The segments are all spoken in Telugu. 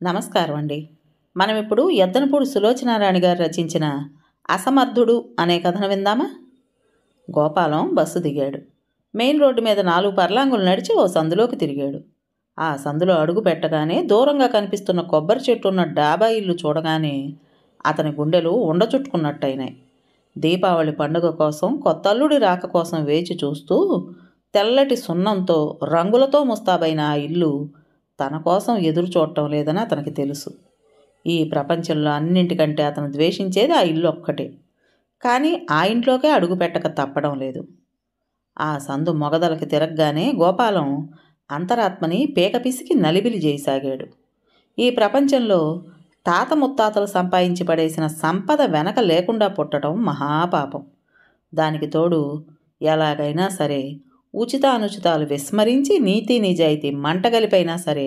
నమస్కారం అండి. మనం ఇప్పుడు యద్దనపూడి సులోచనారాణి గారు రచించిన అసమర్థుడు అనే కథను విందామా? గోపాలం బస్సు దిగాడు. మెయిన్ రోడ్డు మీద 4 పర్లాంగులు నడిచి ఓ సందులోకి తిరిగాడు. ఆ సందులో అడుగు పెట్టగానే దూరంగా కనిపిస్తున్న కొబ్బరి చెట్టు ఉన్న డాబా ఇల్లు చూడగానే అతని గుండెలు ఉండచుట్టుకున్నట్టయినాయి. దీపావళి పండుగ కోసం కొత్తల్లుడి రాక కోసం వేచి చూస్తూ తెల్లటి సున్నంతో రంగులతో ముస్తాబైన ఆ ఇల్లు తన కోసం ఎదురు చూడటం లేదని అతనికి తెలుసు. ఈ ప్రపంచంలో అన్నింటికంటే అతను ద్వేషించేది ఆ ఇల్లు ఒక్కటే. కానీ ఆ ఇంట్లోకే అడుగు పెట్టక తప్పడం లేదు. ఆ సందు మొగదలకి తిరగగానే గోపాలం అంతరాత్మని పీక పిసికి నలిబిలి చేయసాగాడు. ఈ ప్రపంచంలో తాత ముత్తాతలు సంపాదించి పడేసిన సంపద వెనక లేకుండా పుట్టడం మహాపాపం. దానికి తోడు ఎలాగైనా సరే ఉచితానుచితాలు విస్మరించి నీతి నిజాయితీ మంటగలిపైనా సరే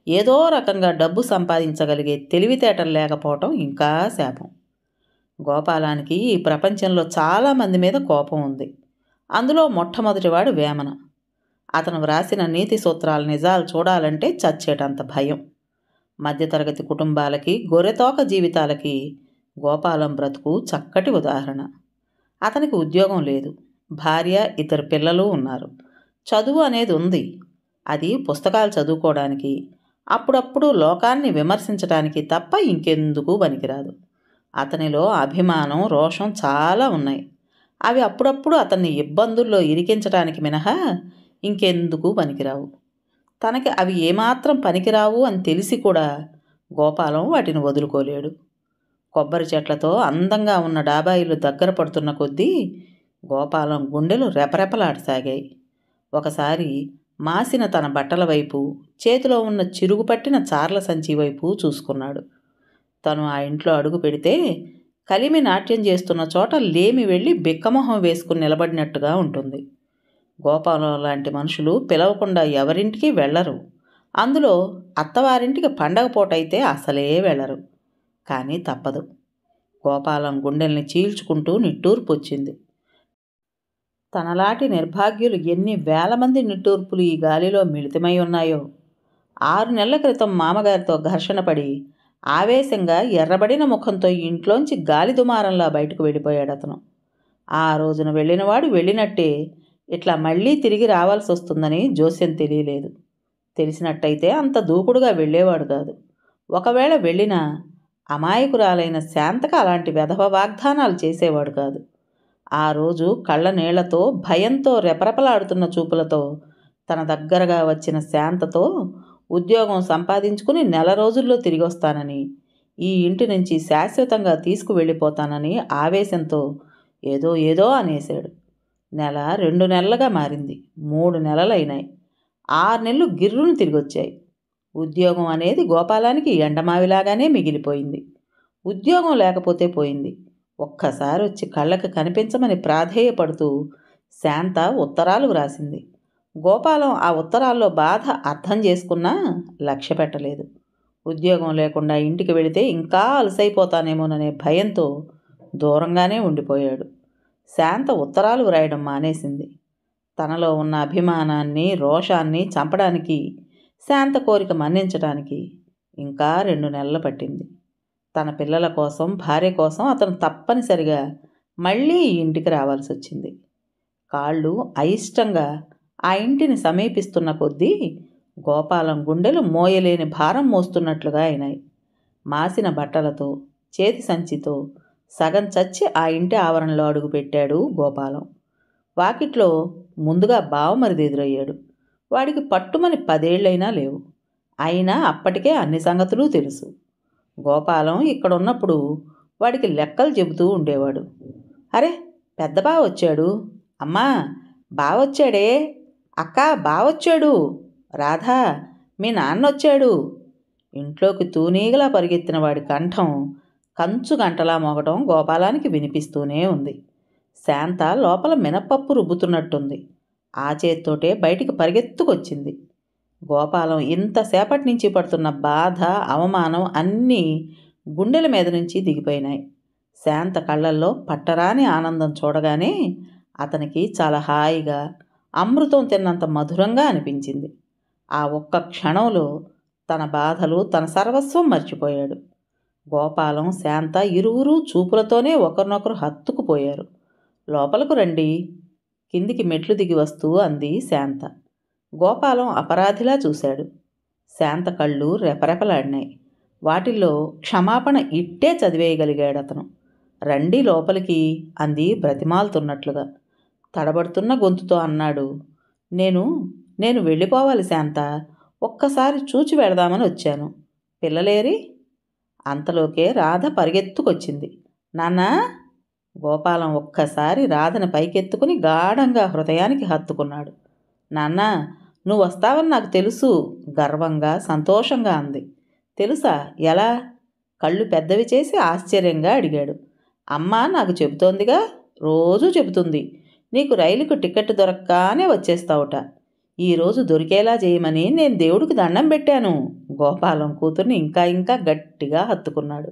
ఏదో రకంగా డబ్బు సంపాదించగలిగే తెలివితేటలు లేకపోవటం ఇంకా శాపం. గోపాలానికి ఈ ప్రపంచంలో చాలామంది మీద కోపం ఉంది. అందులో మొట్టమొదటివాడు వేమన. అతను వ్రాసిన నీతి సూత్రాల నిజాలు చూడాలంటే చచ్చేటంత భయం. మధ్యతరగతి కుటుంబాలకి గొర్రెతోక జీవితాలకి గోపాలం బ్రతుకు చక్కటి ఉదాహరణ. అతనికి ఉద్యోగం లేదు. భార్య, 2 పిల్లలు ఉన్నారు. చదువు అనేది ఉంది. అది పుస్తకాలు చదువుకోవడానికి, అప్పుడప్పుడు లోకాన్ని విమర్శించడానికి తప్ప ఇంకెందుకు పనికిరాదు. అతనిలో అభిమానం, రోషం చాలా ఉన్నాయి. అవి అప్పుడప్పుడు అతన్ని ఇబ్బందుల్లో ఇరికించడానికి మినహా ఇంకెందుకు పనికిరావు. తనకి అవి ఏమాత్రం పనికిరావు అని తెలిసి కూడా గోపాలం వాటిని వదులుకోలేడు. కొబ్బరి చెట్లతో అందంగా ఉన్న డాబా ఇల్లు దగ్గర పడుతున్న కొద్దీ గోపాలం గుండెలు రెపరెపలాడసాగాయి. ఒకసారి మాసిన తన బట్టల వైపు, చేతిలో ఉన్న చిరుగు పట్టిన చార్ల సంచి వైపు చూసుకున్నాడు. తను ఆ ఇంట్లో అడుగు పెడితే కలిమి నాట్యం చేస్తున్న చోట లేమి వెళ్ళి బిక్కమొహం వేసుకుని నిలబడినట్టుగా ఉంటుంది. గోపాలం లాంటి మనుషులు పిలవకుండా ఎవరింటికి వెళ్ళరు. అందులో అత్తవారింటికి పండగ పూటైతే అసలే వెళ్ళరు. కానీ తప్పదు. గోపాలం గుండెల్ని చీల్చుకుంటూ నిట్టూర్పు వచ్చింది. తనలాంటి నిర్భాగ్యులు ఎన్ని వేల మంది నిట్టూర్పులు ఈ గాలిలో మిళితమై ఉన్నాయో. 6 నెలల క్రితం మామగారితో ఘర్షణ పడి ఆవేశంగా ఎర్రబడిన ముఖంతో ఇంట్లోంచి గాలి దుమారంలా బయటకు వెళ్ళిపోయాడు అతను. ఆ రోజున వెళ్ళినవాడు వెళ్ళినట్టే ఇట్లా మళ్ళీ తిరిగి రావాల్సి వస్తుందని జోస్యం తెలియలేదు. తెలిసినట్టయితే అంత దూకుడుగా వెళ్ళేవాడు కాదు. ఒకవేళ వెళ్ళినా అమాయకురాలైన శాంతక అలాంటి వెధవ వాగ్దానాలు చేసేవాడు కాదు. ఆ రోజు కళ్ళ నీళ్లతో, భయంతో రెపరెపలాడుతున్న చూపులతో తన దగ్గరగా వచ్చిన శాంతతో ఉద్యోగం సంపాదించుకుని 1 రోజుల్లో తిరిగి వస్తానని, ఈ ఇంటి నుంచి శాశ్వతంగా తీసుకువెళ్ళిపోతానని ఆవేశంతో ఏదో ఏదో అనేశాడు. 2 నెలలుగా మారింది. 3 నెలలైనాయి. 6 నెలలు గిర్రును తిరిగొచ్చాయి. ఉద్యోగం అనేది గోపాలానికి ఎండమావిలాగానే మిగిలిపోయింది. ఉద్యోగం లేకపోతే పోయింది. ఒక్కసారి వచ్చి కళ్ళకి కనిపించమని ప్రాధేయపడుతూ శాంత ఉత్తరాలు వ్రాసింది. గోపాలం ఆ ఉత్తరాల్లో బాధ అర్థం చేసుకున్నా లక్ష్య పెట్టలేదు. ఉద్యోగం లేకుండా ఇంటికి వెళితే ఇంకా అలసైపోతానేమోననే భయంతో దూరంగానే ఉండిపోయాడు. శాంత ఉత్తరాలు వ్రాయడం మానేసింది. తనలో ఉన్న అభిమానాన్ని, రోషాన్ని చంపడానికి, శాంత కోరిక మన్నించడానికి ఇంకా 2 నెలలు పట్టింది. తన పిల్లల కోసం, భార్య కోసం అతను తప్పనిసరిగా మళ్ళీ ఈ ఇంటికి రావాల్సి వచ్చింది. కాళ్ళు అయిష్టంగా ఆ ఇంటిని సమీపిస్తున్న కొద్దీ గోపాలం గుండెలు మోయలేని భారం మోస్తున్నట్లుగా అయినాయి. మాసిన బట్టలతో, చేతి సంచితో సగం చచ్చి ఆ ఇంటి ఆవరణలో అడుగుపెట్టాడు గోపాలం. వాకిట్లో ముందుగా బావమరిది ఎదురయ్యాడు. వాడికి పట్టుమని 10 ఏళ్ళైనా లేవు. అయినా అప్పటికే అన్ని సంగతులు తెలుసు. గోపాలం ఇక్కడ ఉన్నప్పుడు వాడికి లెక్కలు చెబుతూ ఉండేవాడు. అరే, పెద్ద బావ వచ్చాడు, అమ్మా బావొచ్చాడే, అక్క బావొచ్చాడు, రాధా మీ నాన్న వచ్చాడు. ఇంట్లోకి తూనీగలా పరిగెత్తిన వాడి కంఠం కంచు గంటలా మోగటం గోపాలానికి వినిపిస్తూనే ఉంది. శాంత లోపల మినపప్పు రుబ్బుతున్నట్టుంది. ఆ చేత్తోటే బయటికి పరిగెత్తుకొచ్చింది. గోపాలం ఇంతసేపటి నుంచి పడుతున్న బాధ, అవమానం అన్నీ గుండెల మీద నుంచి దిగిపోయినాయి. శాంత కళ్ళల్లో పట్టరాని ఆనందం చూడగానే అతనికి చాలా హాయిగా, అమృతం తిన్నంత మధురంగా అనిపించింది. ఆ ఒక్క క్షణంలో తన బాధలు, తన సర్వస్వం మర్చిపోయాడు. గోపాలం, శాంత ఇరువురూ చూపులతోనే ఒకరినొకరు హత్తుకుపోయారు. లోపలకు రండి, కిందికి మెట్లు దిగి వస్తూ అంది శాంత. గోపాలం అపరాధిలా చూశాడు. శాంత కళ్ళు రెపరెపలాడినాయి. వాటిల్లో క్షమాపణ ఇట్టే చదివేయగలిగాడతను. రండి లోపలికి అంది బ్రతిమాలుతున్నట్లుగా. తడబడుతున్న గొంతుతో అన్నాడు, నేను నేను వెళ్ళిపోవాలి శాంత. ఒక్కసారి చూచి వెళదామని వచ్చాను. పిల్లలేరి? అంతలోకే రాధ పరిగెత్తుకొచ్చింది. నాన్నా! గోపాలం ఒక్కసారి రాధని పైకెత్తుకుని గాఢంగా హృదయానికి హత్తుకున్నాడు. నాన్నా, నువ్వు వస్తావని నాకు తెలుసు, గర్వంగా సంతోషంగా అంది. తెలుసా? ఎలా? కళ్ళు పెద్దవి చేసి ఆశ్చర్యంగా అడిగాడు. అమ్మ నాకు చెబుతోందిగా, రోజూ చెబుతుంది. నీకు రైలుకు టికెట్ దొరక్కానే వచ్చేస్తావుట. ఈరోజు దొరికేలా చేయమని నేను దేవుడికి దండం పెట్టాను. గోపాలం కూతుర్ని ఇంకా ఇంకా గట్టిగా హత్తుకున్నాడు.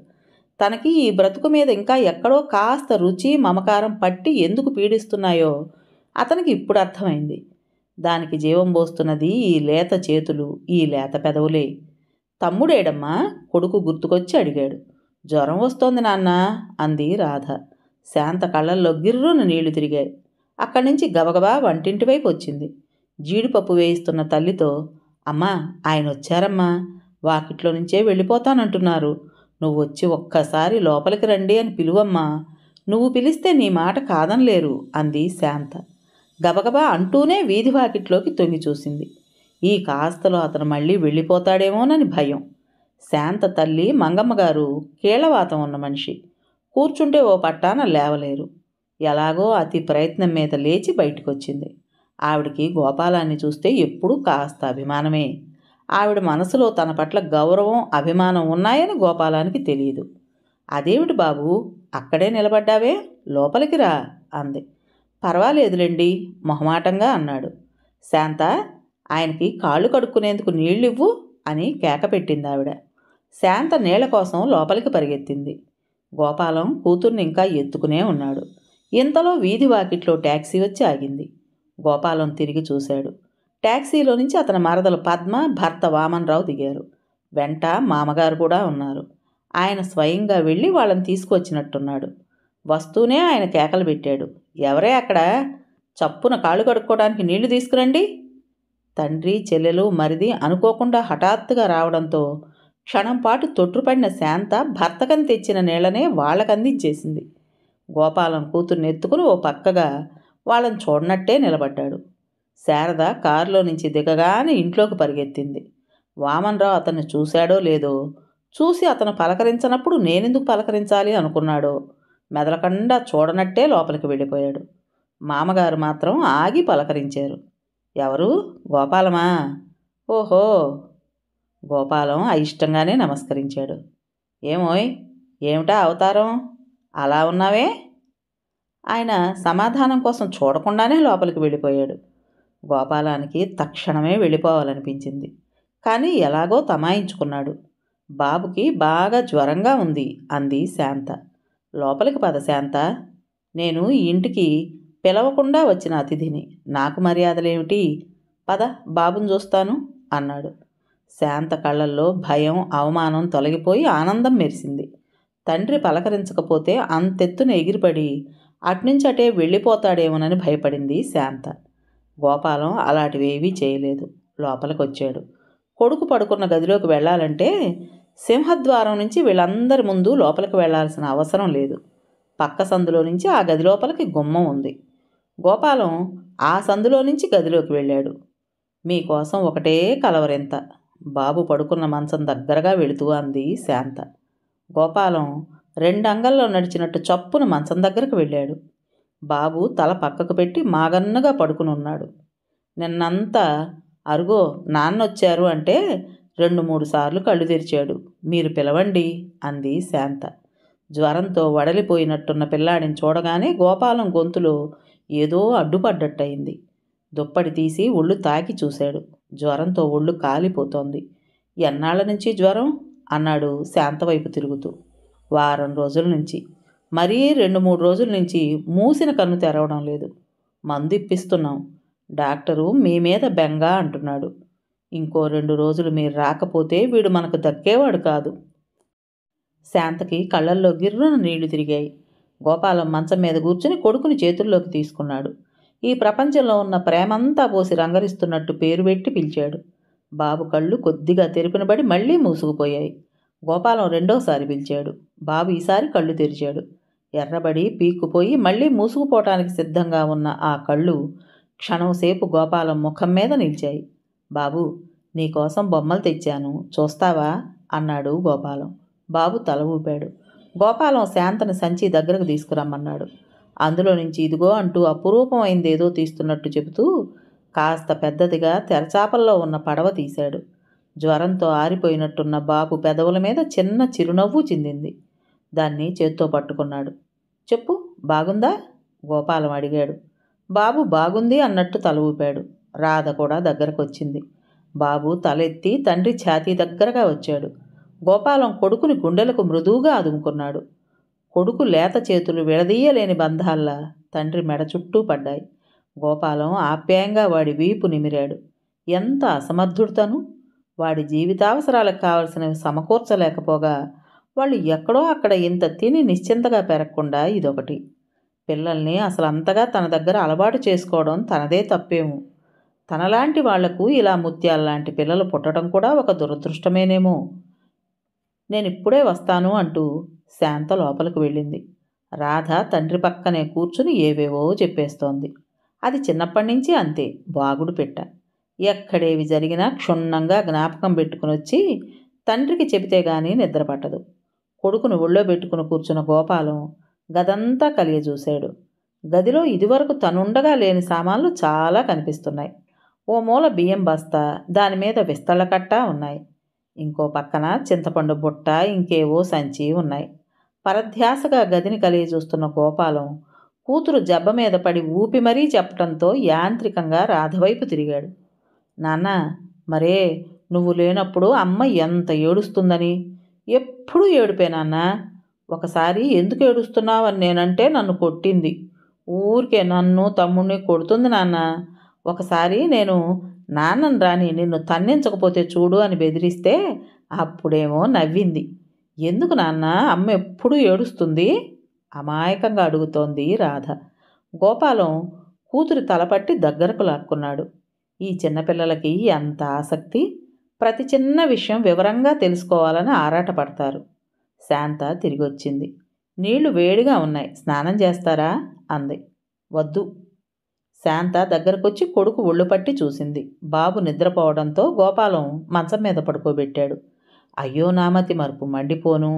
తనకి ఈ బ్రతుకు మీద ఇంకా ఎక్కడో కాస్త రుచి, మమకారం పట్టి ఎందుకు పీడిస్తున్నాయో అతనికి ఇప్పుడు అర్థమైంది. దానికి జీవం పోస్తున్నది ఈ లేత చేతులు, ఈ లేత పెదవులే. తమ్ముడేడమ్మా? కొడుకు గుర్తుకొచ్చి అడిగాడు. జ్వరం వస్తోంది నాన్న అంది రాధ. శాంత కళ్ళల్లో గిర్రున నీళ్లు తిరిగాయి. అక్కడి నుంచి గబగబా వంటింటి వైపు వచ్చింది. జీడిపప్పు వేయిస్తున్న తల్లితో, అమ్మా ఆయన వచ్చారమ్మా, వాకిట్లో నుంచే వెళ్ళిపోతానంటున్నారు. నువ్వు వచ్చి ఒక్కసారి లోపలికి రండి అని పిలువమ్మా. నువ్వు పిలిస్తే నీ మాట కాదనలేరు అంది శాంత. గబగబా అంటూనే వీధి వాకిట్లోకి తొంగి చూసింది. ఈ కాస్తలో అతను మళ్ళీ వెళ్ళిపోతాడేమోనని భయం. శాంత తల్లి మంగమ్మగారు కీళ్లవాతం ఉన్న మనిషి. కూర్చుంటే ఓ పట్టాన లేవలేరు. ఎలాగో అతి ప్రయత్నం మీద లేచి బయటికొచ్చింది. ఆవిడికి గోపాలాన్ని చూస్తే ఎప్పుడూ కాస్త అభిమానమే. ఆవిడ మనసులో తన పట్ల గౌరవం, అభిమానం ఉన్నాయని గోపాలానికి తెలియదు. అదేమిటి బాబు, అక్కడే నిలబడ్డావే, లోపలికి రా అంది. పర్వాలేదులేండి మొహమాటంగా అన్నాడు. శాంత, ఆయనకి కాళ్ళు కడుక్కునేందుకు నీళ్ళివ్వు అని కేక పెట్టింది ఆవిడ. శాంత నీళ్ల కోసం లోపలికి పరిగెత్తింది. గోపాలం కూతుర్ని ఇంకా ఎత్తుకునే ఉన్నాడు. ఇంతలో వీధి వాకిట్లో ట్యాక్సీ వచ్చి ఆగింది. గోపాలం తిరిగి చూశాడు. ట్యాక్సీలో నుంచి అతని మరదలు పద్మ, భర్త వామన్రావు దిగారు. వెంట మామగారు కూడా ఉన్నారు. ఆయన స్వయంగా వెళ్ళి వాళ్ళని తీసుకువచ్చినట్టున్నాడు. వస్తూనే ఆయన కేకలు పెట్టాడు. ఎవరే అక్కడ? చప్పున కాళ్ళు కడుక్కోవడానికి నీళ్లు తీసుకురండి. తండ్రి, చెల్లెలు, మరిది అనుకోకుండా హఠాత్తుగా రావడంతో క్షణంపాటు తొట్రుపడిన శాంత భర్తకని తెచ్చిన నీళ్లనే వాళ్ళకందించేసింది. గోపాలం కూతుర్ని ఎత్తుకుని ఓ పక్కగా వాళ్ళని చూడనట్టే నిలబడ్డాడు. శారద కారులో నుంచి దిగగానే ఇంట్లోకి పరిగెత్తింది. వామన్రావు అతన్ని చూశాడో లేదో, చూసి అతను పలకరించనప్పుడు నేనెందుకు పలకరించాలి అనుకున్నాడో మెదలకుండా చూడనట్టే లోపలికి వెళ్ళిపోయాడు. మామగారు మాత్రం ఆగి పలకరించారు. ఎవరు? గోపాలమా? ఓహో! గోపాలం అయిష్టంగానే నమస్కరించాడు. ఏమోయ్, ఏమిటా అవతారం, అలా ఉన్నావే? ఆయన సమాధానం కోసం చూడకుండానే లోపలికి వెళ్ళిపోయాడు. గోపాలానికి తక్షణమే వెళ్ళిపోవాలనిపించింది. కానీ ఎలాగో తమాయించుకున్నాడు. బాబుకి బాగా జ్వరంగా ఉంది అంది శాంత. లోపలికి పద శాంత, నేను ఈ ఇంటికి పిలవకుండా వచ్చిన అతిథిని, నాకు మర్యాదలేమిటి? పద, బాబుని చూస్తాను అన్నాడు. శాంత కళ్ళల్లో భయం, అవమానం తొలగిపోయి ఆనందం మెరిసింది. తండ్రి పలకరించకపోతే అంతెత్తున ఎగిరిపడి అట్నుంచి అటే వెళ్ళిపోతాడేమోనని భయపడింది శాంత. గోపాలం అలాంటివేవీ చేయలేదు. లోపలికొచ్చాడు. కొడుకు పడుకున్న గదిలోకి వెళ్ళాలంటే సింహద్వారం నుంచి వీళ్ళందరి ముందు లోపలికి వెళ్లాల్సిన అవసరం లేదు. పక్క సందులో నుంచి ఆ గది లోపలికి గుమ్మం ఉంది. గోపాలం ఆ సందులో నుంచి గదిలోకి వెళ్ళాడు. మీకోసం ఒకటే కలవరింత, బాబు పడుకున్న మంచం దగ్గరగా వెళుతూ అంది శాంత. గోపాలం 2 అంగల్లో నడిచినట్టు చప్పున మంచం దగ్గరకు వెళ్ళాడు. బాబు తల పక్కకు పెట్టి మాగన్నగా పడుకునున్నాడు. నిన్నంతా అరుగో నాన్నొచ్చారు అంటే 2-3 సార్లు కళ్ళు తెరిచాడు. మీరు పిలవండి అంది శాంత. జ్వరంతో వడలిపోయినట్టున్న పిల్లాడిని చూడగానే గోపాలం గొంతులో ఏదో అడ్డుపడ్డట్టయింది. దుప్పటి తీసి ఒళ్ళు తాకి చూశాడు. జ్వరంతో ఒళ్ళు కాలిపోతోంది. ఎన్నాళ్ల నుంచి జ్వరం అన్నాడు శాంత వైపు తిరుగుతూ. వారం రోజుల నుంచి. మరీ 2-3 రోజుల నుంచి మూసిన కన్ను తెరవడం లేదు. మందు ఇప్పిస్తున్నాం. డాక్టరు మీ మీద బెంగ అంటున్నాడు. ఇంకో 2 రోజులు మీరు రాకపోతే వీడు మనకు దక్కేవాడు కాదు. శాంతకి కళ్ళల్లో గిర్రున నీళ్లు తిరిగాయి. గోపాలం మంచం మీద కూర్చుని కొడుకుని చేతుల్లోకి తీసుకున్నాడు. ఈ ప్రపంచంలో ఉన్న ప్రేమంతా పోసి రంగరిస్తున్నట్టు పేరు పెట్టి పిలిచాడు. బాబు కళ్ళు కొద్దిగా తెరిపినబడి మళ్ళీ మూసుకుపోయాయి. గోపాలం రెండోసారి పిలిచాడు. బాబు ఈసారి కళ్ళు తెరిచాడు. ఎర్రబడి పీక్కుపోయి మళ్ళీ మూసుకుపోవటానికి సిద్ధంగా ఉన్న ఆ కళ్ళు క్షణంసేపు గోపాలం ముఖం మీద నిలిచాయి. బాబు, నీకోసం బొమ్మలు తెచ్చాను, చూస్తావా అన్నాడు గోపాలం. బాబు తల ఊపాడు. గోపాలం శాంతని సంచి దగ్గరకు తీసుకురమ్మన్నాడు. అందులో నుంచి ఇదిగో అంటూ అపురూపమైందేదో తీస్తున్నట్టు చెబుతూ కాస్త పెద్దదిగా తెరచాపల్లో ఉన్న పడవ తీశాడు. జ్వరంతో ఆరిపోయినట్టున్న బాబు పెదవుల మీద చిన్న చిరునవ్వు చిందింది. దాన్ని చేత్తో పట్టుకున్నాడు. చెప్పు, బాగుందా గోపాలం అడిగాడు. బాబు బాగుంది అన్నట్టు తల ఊపాడు. రాధ కూడా దగ్గరకు వచ్చింది. బాబు తలెత్తి తండ్రి ఛాతీ దగ్గరగా వచ్చాడు. గోపాలం కొడుకుని గుండెలకు మృదువుగా అదుముకున్నాడు. కొడుకు లేత చేతులు విడదీయలేని బంధాల్లా తండ్రి మెడ చుట్టూ పడ్డాయి. గోపాలం ఆప్యాయంగా వాడి వీపు నిమిరాడు. ఎంత అసమర్థుడు! వాడి జీవితావసరాలకు కావలసినవి సమకూర్చలేకపోగా వాళ్ళు ఎక్కడో అక్కడ ఇంత తిని నిశ్చింతగా పెరగకుండా ఇదొకటి. పిల్లల్ని అసలు అంతగా తన దగ్గర అలవాటు చేసుకోవడం తనదే తప్పేమో. తనలాంటి వాళ్లకు ఇలా ముత్యాల్లాంటి పిల్లలు పుట్టడం కూడా ఒక దురదృష్టమేనేమో. నేనిప్పుడే వస్తాను అంటూ శాంత లోపలికి వెళ్ళింది. రాధ తండ్రి పక్కనే కూర్చుని ఏవేవో చెప్పేస్తోంది. అది చిన్నప్పటి నుంచి అంతే, వాగుడు పెట్ట. ఎక్కడేవి జరిగినా క్షుణ్ణంగా జ్ఞాపకం పెట్టుకుని వచ్చి తండ్రికి చెబితే గానీ నిద్రపట్టదు. కొడుకును ఒళ్ళో పెట్టుకుని కూర్చున్న గోపాలం గదంతా కలియజూశాడు. గదిలో ఇదివరకు తనుండగా లేని సామాన్లు చాలా కనిపిస్తున్నాయి. ఓ మూల బియ్యం బస్తా, దానిమీద విస్తళ్ళకట్ట ఉన్నాయి. ఇంకో పక్కన చింతపండు బుట్ట, ఇంకేవో సంచి ఉన్నాయి. పరధ్యాసగా గదిని కలియజూస్తున్న గోపాలం కూతురు జబ్బ మీద పడి ఊపి మరీ చెప్పడంతో యాంత్రికంగా రాధవైపు తిరిగాడు. నాన్న, మరే నువ్వు లేనప్పుడు అమ్మ ఎంత ఏడుస్తుందని. ఎప్పుడూ ఏడుపే నాన్న. ఒకసారి ఎందుకు ఏడుస్తున్నావని నేనంటే నన్ను కొట్టింది. ఊరికే నన్ను తమ్ముడిని కొడుతుంది నాన్న. ఒకసారి నేను నాన్నని రాని నిన్ను తన్నించకపోతే చూడు అని బెదిరిస్తే అప్పుడేమో నవ్వింది. ఎందుకు నాన్న అమ్మ ఎప్పుడూ ఏడుస్తుంది అమాయకంగా అడుగుతోంది రాధ. గోపాలం కూతురి తలపట్టి దగ్గరకు లాక్కున్నాడు. ఈ చిన్నపిల్లలకి ఎంత ఆసక్తి! ప్రతి చిన్న విషయం వివరంగా తెలుసుకోవాలని ఆరాటపడతారు. శాంత తిరిగొచ్చింది. నీళ్లు వేడిగా ఉన్నాయి, స్నానం చేస్తారా అంది. వద్దు. శాంత దగ్గరకొచ్చి కొడుకు ఒళ్ళు పట్టి చూసింది. బాబు నిద్రపోవడంతో గోపాలం మంచం మీద పడుకోబెట్టాడు. అయ్యో నామతి మరుపు మండిపోను.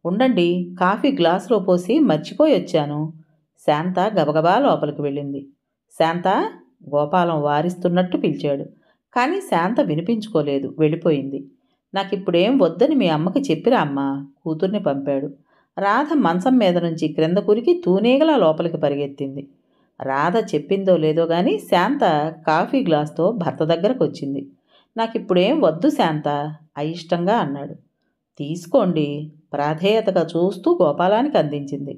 ఉండండి, కాఫీ గ్లాసులో పోసి మర్చిపోయి వచ్చాను. శాంత గబగబా లోపలికి వెళ్ళింది. శాంత గోపాలం వారిస్తున్నట్టు పిలిచాడు. కానీ శాంత వినిపించుకోలేదు, వెళ్ళిపోయింది. నాకిప్పుడేం వద్దని మీ అమ్మకి చెప్పిరా అమ్మా, కూతుర్ని పంపాడు. రాధ మంచం మీద నుంచి క్రింద కురికి తూనీగలా లోపలికి పరిగెత్తింది. రాధ చెప్పిందో లేదో గాని శాంత కాఫీ గ్లాస్తో భర్త దగ్గరకు వచ్చింది. నాకిప్పుడేం వద్దు శాంత, అయిష్టంగా అన్నాడు. తీసుకోండి, ప్రాధేయతగా చూస్తూ గోపాలానికి అందించింది.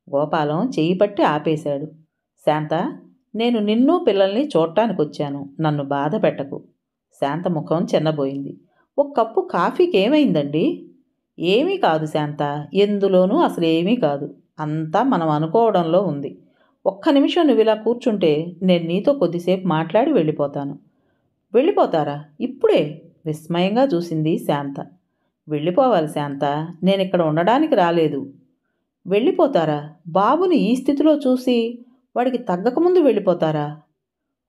గోపాలం చెయ్యి పట్టి ఆపేశాడు. శాంత, నేను నిన్ను పిల్లల్ని చూడటానికొచ్చాను, నన్ను బాధ పెట్టకు. శాంత ముఖం చిన్నబోయింది. ఒక కప్పు కాఫీకి ఏమైందండి? ఏమీ కాదు శాంత, ఎందులోనూ అసలు ఏమీ కాదు. అంతా మనం అనుకోవడంలో ఉంది. ఒక్క నిమిషం నువ్వు ఇలా కూర్చుంటే నేను నీతో కొద్దిసేపు మాట్లాడి వెళ్ళిపోతాను. వెళ్ళిపోతారా ఇప్పుడే? విస్మయంగా చూసింది శాంత. వెళ్ళిపోవాలి శాంత, నేనిక్కడ ఉండడానికి రాలేదు. వెళ్ళిపోతారా? బాబుని ఈ స్థితిలో చూసి వాడికి తగ్గకముందు వెళ్ళిపోతారా?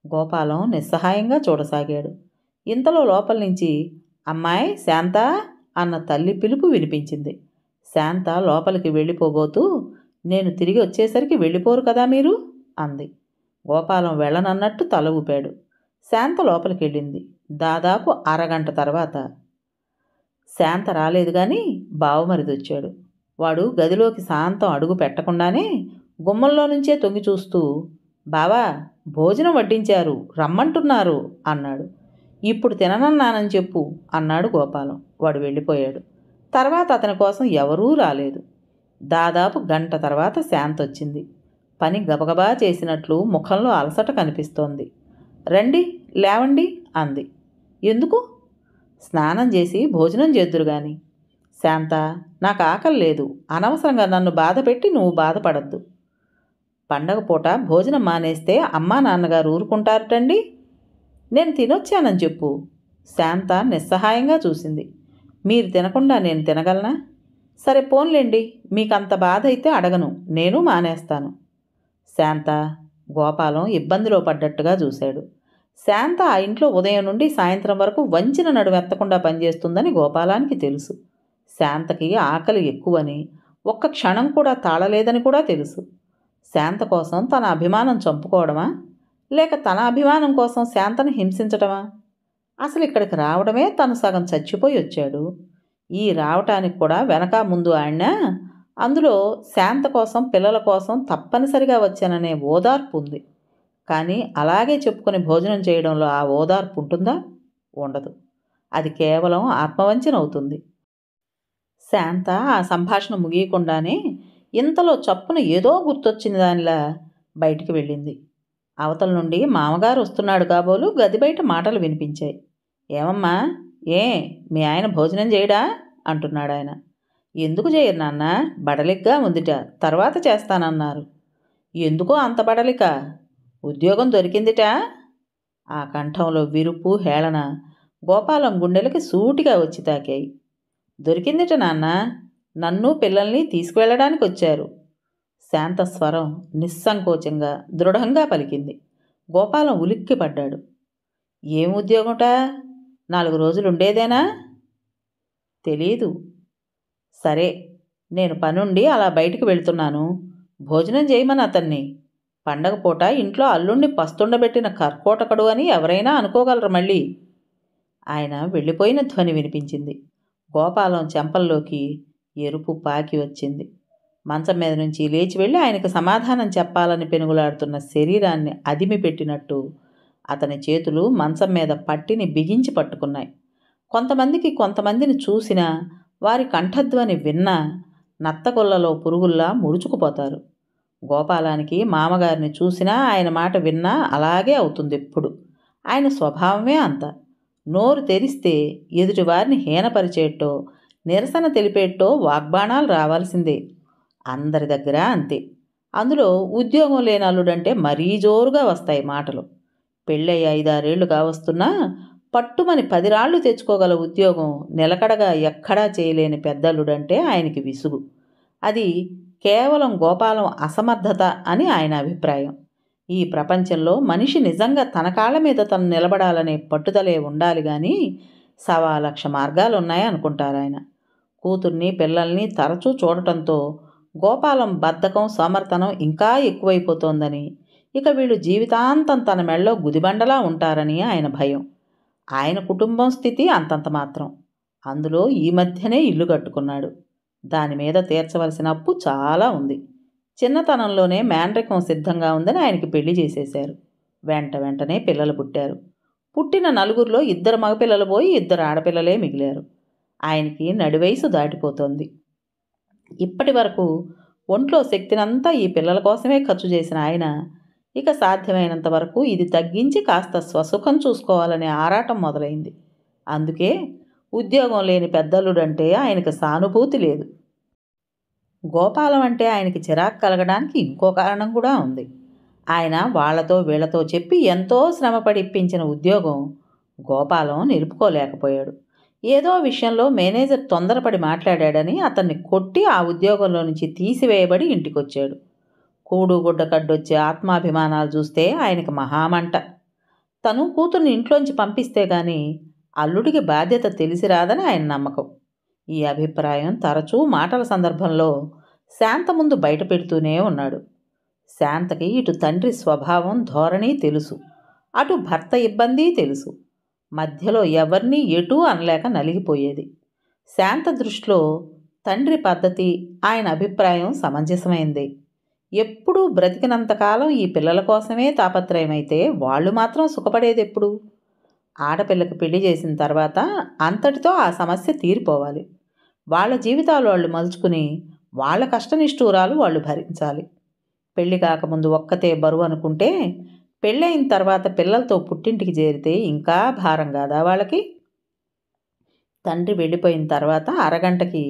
గోపాలం నిస్సహాయంగా చూడసాగాడు. ఇంతలో లోపల నుంచి అమ్మాయి శాంత అన్న తల్లి పిలుపు వినిపించింది. శాంత లోపలికి వెళ్ళిపోబోతూ నేను తిరిగి వచ్చేసరికి వెళ్ళిపోరు కదా మీరు అంది. గోపాలం వెళ్ళనన్నట్టు తల ఊపాడు. శాంత లోపలికి వెళ్ళింది. దాదాపు అరగంట తర్వాత శాంత రాలేదు కానీ బావమరిది వచ్చాడు. వాడు గదిలోకి శాంతం అడుగు పెట్టకుండానే గుమ్మంలో నుంచే తొంగి చూస్తూ బావా, భోజనం వడ్డించారు, రమ్మంటున్నారు అన్నాడు. ఇప్పుడు తిననన్నానని చెప్పు అన్నాడు గోపాలం. వాడు వెళ్ళిపోయాడు. తర్వాత అతని కోసం ఎవరూ రాలేదు. దాదాపు గంట తర్వాత శాంత వచ్చింది. పని గబగబా చేసినట్లు ముఖంలో అలసట కనిపిస్తోంది. రండి, లేవండి అంది. ఎందుకు స్నానం చేసి భోజనం చేద్దురు గాని. శాంత, నాకు ఆకలి లేదు. అనవసరంగా నన్ను బాధపెట్టి నువ్వు బాధపడద్దు. పండగ పూట భోజనం మానేస్తే అమ్మా నాన్నగారు ఊరుకుంటారటండి. నేను తినొచ్చానని చెప్పు. శాంత నిస్సహాయంగా చూసింది. మీరు తినకుండా నేను తినగలనా? సరే పోన్లేండి, మీకంత బాధ అయితే అడగను, నేను మానేస్తాను. శాంత, గోపాలం ఇబ్బందిలో పడ్డట్టుగా చూశాడు. శాంత ఆ ఇంట్లో ఉదయం నుండి సాయంత్రం వరకు వంచిన నడువెత్తకుండా పనిచేస్తుందని గోపాలానికి తెలుసు. శాంతకి ఆకలి ఎక్కువని, ఒక్క క్షణం కూడా తాళలేదని కూడా తెలుసు. శాంత కోసం తన అభిమానం చంపుకోవడమా, లేక తన అభిమానం కోసం శాంతను హింసించటమా? అసలు ఇక్కడికి రావడమే తను సగం చచ్చిపోయి వచ్చాడు. ఈ రావటానికి కూడా వెనక ముందు ఆడినా అందులో శాంత కోసం, పిల్లల కోసం తప్పనిసరిగా వచ్చాననే ఓదార్పు ఉంది. కానీ అలాగే చెప్పుకొని భోజనం చేయడంలో ఆ ఓదార్పు ఉంటుందా? ఉండదు. అది కేవలం ఆత్మవంచన అవుతుంది. శాంత ఆ సంభాషణ ముగియకుండానే ఇంతలో చప్పున ఏదో గుర్తొచ్చిన దానిలా బయటికి వెళ్ళింది. అవతల నుండి మామగారు వస్తున్నాడు కాబోలు గది బయట మాటలు వినిపించాయి. ఏమమ్మా, ఏ మీ ఆయన భోజనం చేయడా అంటున్నాడు ఆయన. ఎందుకు చేయరు నాన్న, బడలిగ్గా ఉందిట, తర్వాత చేస్తానన్నారు. ఎందుకో అంత బడలిక? ఉద్యోగం దొరికిందిట. ఆ కంఠంలో విరుపు, హేళన గోపాలం గుండెలకి సూటిగా వచ్చి తాకాయి. దొరికిందిట నాన్న, నన్ను పిల్లల్ని తీసుకువెళ్ళడానికి వచ్చారు. శాంత స్వరం నిస్సంకోచంగా దృఢంగా పలికింది. గోపాలం ఉలిక్కి పడ్డాడు. ఏం ఉద్యోగంట? 4 రోజులు ఉండేదేనా? తెలీదు. సరే, నేను పనుండి అలా బయటికి వెళ్తున్నాను. భోజనం చేయమని అతన్ని. పండగ పూట ఇంట్లో అల్లుణ్ణి పస్తుండబెట్టిన కర్కోటకుడు అని ఎవరైనా అనుకోగలరు మళ్ళీ. ఆయన వెళ్ళిపోయిన ధ్వని వినిపించింది. గోపాలం చెంపల్లోకి ఎరుపు పాకి వచ్చింది. మంచం మీద నుంచి లేచి వెళ్ళి ఆయనకు సమాధానం చెప్పాలని పెనుగులాడుతున్న శరీరాన్ని అదిమి పెట్టినట్టు అతని చేతులు మంచం మీద పట్టిని బిగించి పట్టుకున్నాయి. కొంతమందిని చూసినా, వారి కంఠధ్వని విన్నా నత్తగొల్లలో పురుగుల్లా ముడుచుకుపోతారు. గోపాలానికి మామగారిని చూసినా, ఆయన మాట విన్నా అలాగే అవుతుంది ఎప్పుడు. ఆయన స్వభావమే అంత. నోరు తెరిస్తే ఎదుటివారిని హీనపరిచేట్టో, నిరసన తెలిపేట్టో వాగ్బాణాలు రావాల్సిందే. అందరి దగ్గర అంతే. అందులో ఉద్యోగం లేని అల్లుడంటే మరీ జోరుగా వస్తాయి మాటలు. పెళ్ళై 5-6 ఏళ్లు కావస్తున్నా పట్టుమని 10 రాళ్లు తెచ్చుకోగల ఉద్యోగం నిలకడగా ఎక్కడా చేయలేని పెద్దల్లుడంటే ఆయనకి విసుగు. అది కేవలం గోపాలం అసమర్థత అని ఆయన అభిప్రాయం. ఈ ప్రపంచంలో మనిషి నిజంగా తన కాళ్ళ మీద తను నిలబడాలనే పట్టుదలే ఉండాలి కానీ 1,00,000 మార్గాలు ఉన్నాయనుకుంటారాయన. కూతుర్ని, పిల్లల్ని తరచూ చూడటంతో గోపాలం బద్ధకం, సమర్థనం ఇంకా ఎక్కువైపోతోందని, ఇక వీళ్ళు జీవితాంతం తన మెళ్ళో గుదిబండలా ఉంటారని ఆయన భయం. ఆయన కుటుంబం స్థితి అంతంత మాత్రం. అందులో ఈ మధ్యనే ఇల్లు కట్టుకున్నాడు. దాని మీద తీర్చవలసిన అప్పు చాలా ఉంది. చిన్నతనంలోనే మేనరికం సిద్ధంగా ఉందని ఆయనకి పెళ్లి చేసేశారు. వెంటనే పిల్లలు పుట్టారు. పుట్టిన 4గురిలో 2 మగపిల్లలు పోయి 2 ఆడపిల్లలే మిగిలారు. ఆయనకి నడివయసు దాటిపోతోంది. ఇప్పటి వరకు ఒంట్లో శక్తినంతా ఈ పిల్లల కోసమే ఖర్చు చేసిన ఆయన ఇక సాధ్యమైనంత వరకు ఇది తగ్గించి కాస్త స్వసుఖం చూసుకోవాలనే ఆరాటం మొదలైంది. అందుకే ఉద్యోగం లేని పెద్దల్లుడంటే ఆయనకు సానుభూతి లేదు. గోపాలం అంటే ఆయనకి చిరాకు కలగడానికి ఇంకో కారణం కూడా ఉంది. ఆయన వాళ్లతో వీళ్లతో చెప్పి ఎంతో శ్రమపడి ఇప్పించిన ఉద్యోగం గోపాలం నిలుపుకోలేకపోయాడు. ఏదో విషయంలో మేనేజర్ తొందరపడి మాట్లాడాడని అతన్ని కొట్టి ఆ ఉద్యోగంలో నుంచి తీసివేయబడి ఇంటికొచ్చాడు. కూడుగుడ్డ కడ్డొచ్చే ఆత్మాభిమానాలు చూస్తే ఆయనకి మహామంట. తను కూతుర్ని ఇంట్లోంచి పంపిస్తే గాని అల్లుడికి బాధ్యత తెలిసి రాదని ఆయన నమ్మకం. ఈ అభిప్రాయం తరచూ మాటల సందర్భంలో శాంత ముందు బయట పెడుతూనే ఉన్నాడు. శాంతకి ఇటు తండ్రి స్వభావం, ధోరణి తెలుసు, అటు భర్త ఇబ్బంది తెలుసు. మధ్యలో ఎవరినీ ఎటూ అనలేక నలిగిపోయేది. శాంత దృష్టిలో తండ్రి పద్ధతి, ఆయన అభిప్రాయం సమంజసమైందే. ఎప్పుడూ బ్రతికినంతకాలం ఈ పిల్లల కోసమే తాపత్రయమైతే వాళ్ళు మాత్రం సుఖపడేదెప్పుడు? ఆడపిల్లకి పెళ్లి చేసిన తర్వాత అంతటితో ఆ సమస్య తీరిపోవాలి. వాళ్ళ జీవితాలు వాళ్ళు మలుచుకుని వాళ్ళ కష్టనిష్ఠూరాలు వాళ్ళు భరించాలి. పెళ్లి కాకముందు ఒక్కతే బరువు అనుకుంటే పెళ్ళైన తర్వాత పిల్లలతో పుట్టింటికి చేరితే ఇంకా భారం కాదా వాళ్ళకి? తండ్రి వెళ్ళిపోయిన తర్వాత అరగంటకి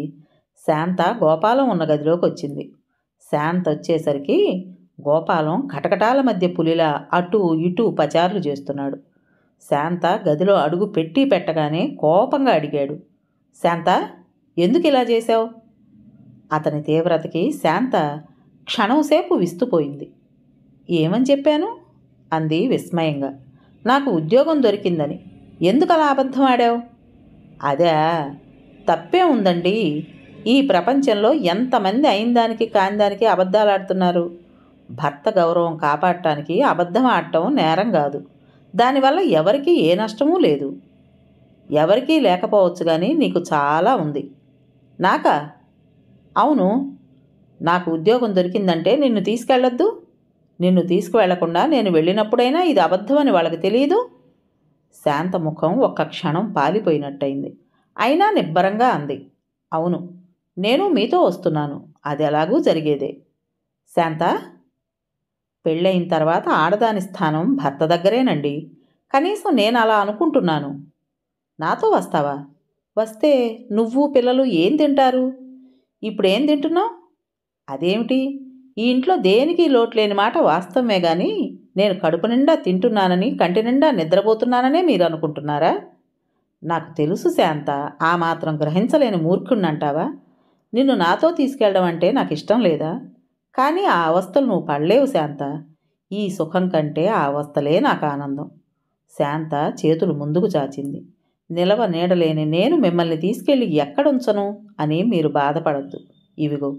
శాంత గోపాలం ఉన్న గదిలోకి వచ్చింది. శాంత వచ్చేసరికి గోపాలం కటకటాల మధ్య పులిలా అటూ ఇటూ పచారులు చేస్తున్నాడు. శాంత గదిలో అడుగు పెట్టి పెట్టగానే కోపంగా అడిగాడు, శాంత, ఎందుకు ఇలా చేశావు? అతని తీవ్రతకి శాంత క్షణంసేపు విస్తుపోయింది. ఏమని చెప్పాను? అంది విస్మయంగా. నాకు ఉద్యోగం దొరికిందని. ఎందుకు అలా అబద్ధం ఆడావు? అదే, తప్పే ఉందండి. ఈ ప్రపంచంలో ఎంతమంది అయిన దానికి కాని దానికి అబద్ధాలు ఆడుతున్నారు. భర్త గౌరవం కాపాడటానికి అబద్ధం ఆడటం నేరం కాదు. దానివల్ల ఎవరికీ ఏ నష్టమూ లేదు. ఎవరికీ లేకపోవచ్చు, కానీ నీకు చాలా ఉంది. నాకా? అవును. నాకు ఉద్యోగం దొరికిందంటే నిన్ను తీసుకెళ్ళొద్దు? నిన్ను తీసుకువెళ్లకుండా నేను వెళ్ళినప్పుడైనా ఇది అబద్ధమని వాళ్ళకి తెలియదు? శాంత ముఖం ఒక్క క్షణం పాలిపోయినట్టయింది. అయినా నిబ్బరంగా అంది, అవును, నేను మీతో వస్తున్నాను. అది ఎలాగూ జరిగేదే. శాంత, పెళ్ళయిన తర్వాత ఆడదాని స్థానం భర్త దగ్గరేనండి. కనీసం నేను అలా అనుకుంటున్నాను. నాతో వస్తావా? వస్తే నువ్వు పిల్లలు ఏం తింటారు? ఇప్పుడేం తింటున్నావు? అదేమిటి, ఈ ఇంట్లో దేనికి లోటు లేని మాట వాస్తవమే, కానీ నేను కడుపు నిండా తింటున్నానని, కంటి నిండా నిద్రపోతున్నాననే మీరు అనుకుంటున్నారా? నాకు తెలుసు శాంత, ఆ మాత్రం గ్రహించలేని మూర్ఖుణ్ణంటావా? నిన్ను నాతో తీసుకెళ్ళడం అంటే నాకు ఇష్టం లేదా? కానీ ఆ అవస్థలు నువ్వు పడలేవు శాంత. ఈ సుఖం కంటే ఆ అవస్థలే నాకు ఆనందం. శాంత చేతులు ముందుకు చాచింది. నిలవ నీడలేని నేను మిమ్మల్ని తీసుకెళ్ళి ఎక్కడుంచను అని మీరు బాధపడద్దు. ఇవిగో,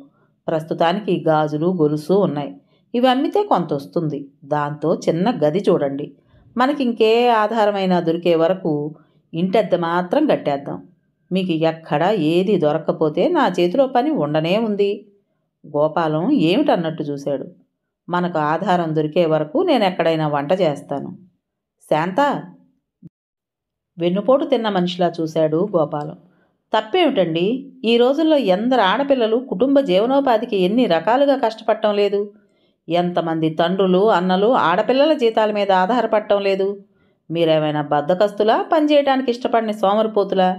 ప్రస్తుతానికి గాజులు గొలుసు ఉన్నాయి. ఇవి అమ్మితే కొంత వస్తుంది. దాంతో చిన్న గది చూడండి. మనకింకే ఆధారమైనా దొరికే వరకు ఇంటద్దె మాత్రం కట్టేద్దాం. మీకు ఎక్కడా ఏది దొరక్కపోతే నా చేతిలో పని ఉండనే ఉంది. గోపాలం ఏమిటన్నట్టు చూశాడు. మనకు ఆధారం దొరికే వరకు నేను ఎక్కడైనా వంట చేస్తాను. శాంత, వెన్నుపోటు తిన్న మనిషిలా చూశాడు గోపాలం. తప్పేమిటండి? ఈ రోజుల్లో ఎందరు ఆడపిల్లలు కుటుంబ జీవనోపాధికి ఎన్ని రకాలుగా కష్టపడటం లేదు? ఎంతమంది తండ్రులు అన్నలు ఆడపిల్లల జీతాల మీద ఆధారపడటం లేదు? మీరేమైనా బద్ధకస్తులా, పనిచేయడానికి ఇష్టపడిన సోమరిపోతులా?